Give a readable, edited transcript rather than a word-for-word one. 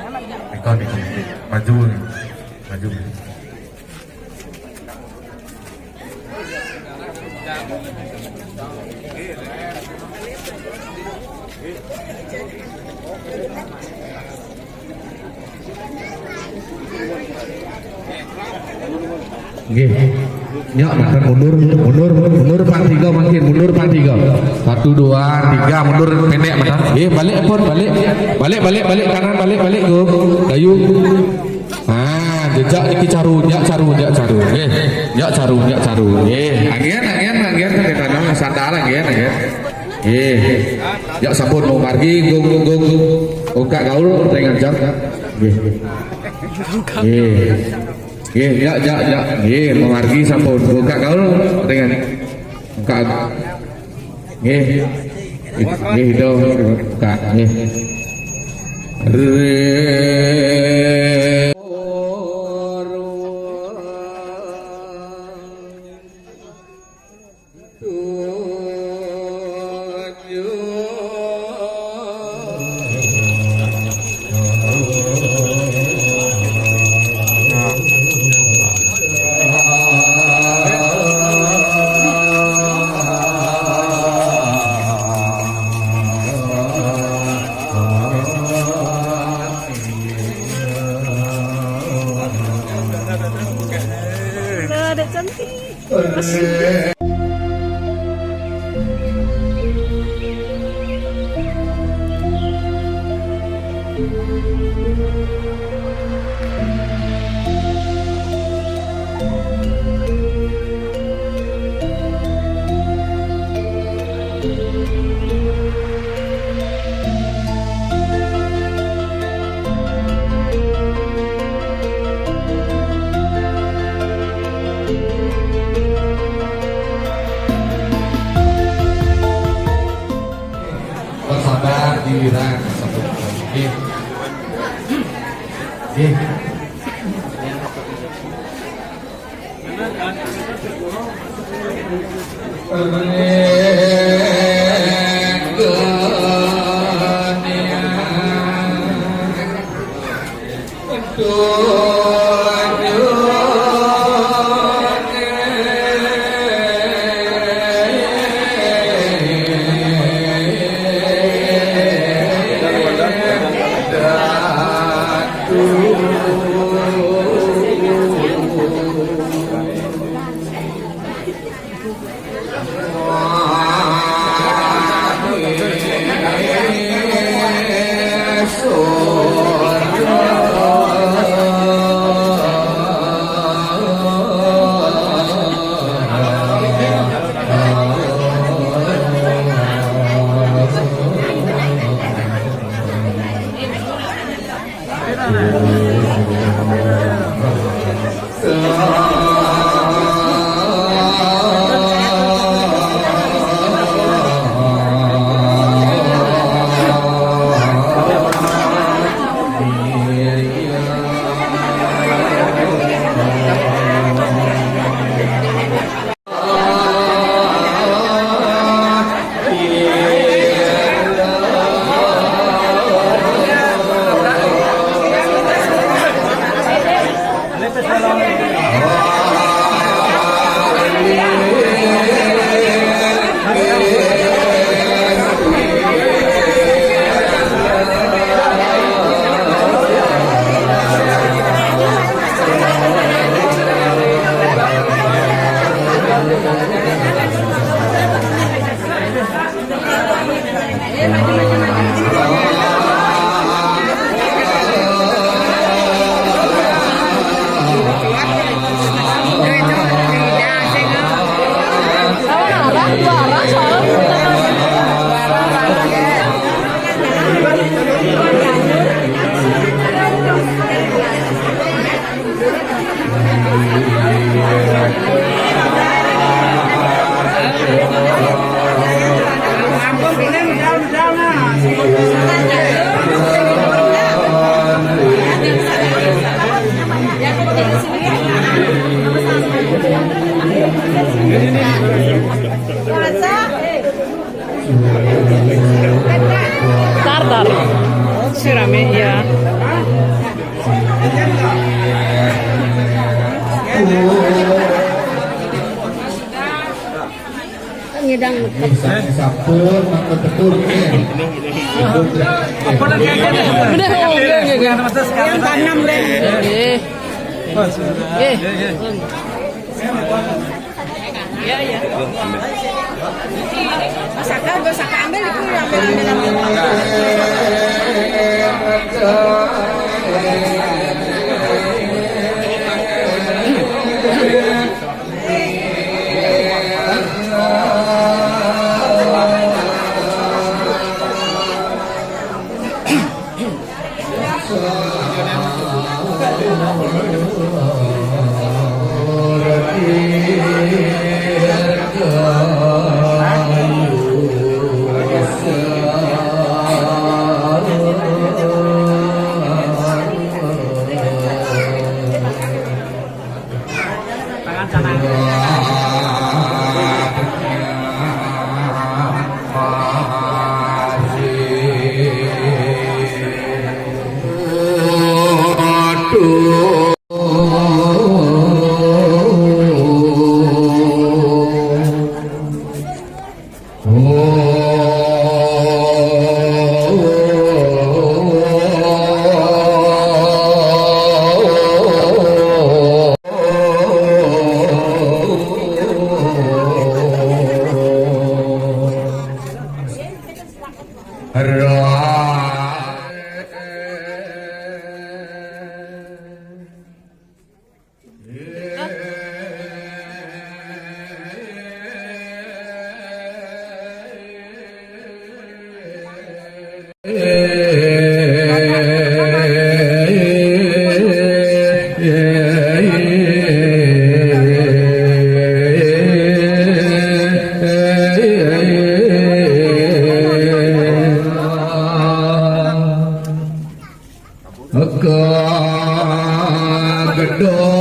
Ikon maju maju. Nggih. Nyok mundur pan 3 makin mundur pan 3. 1 2 3 mundur pendek benar. Balik pun balik kanan balik go. Dayu. Ah, jejak iki caru. Nggih. Nyak caru. Agian kan tanam sandal agian. Ya sampun mau margi go. Oka gaul dengan jam. Ya, memargi sampun buka kau dengan buka, itu buka, Ada cantik. Bersabar dirang sebut. Tar. Sirame ya. Ngidang. Sabun, makan betul Yang tanam deh. Ya ya. Masakan ambil itu ambil. gedor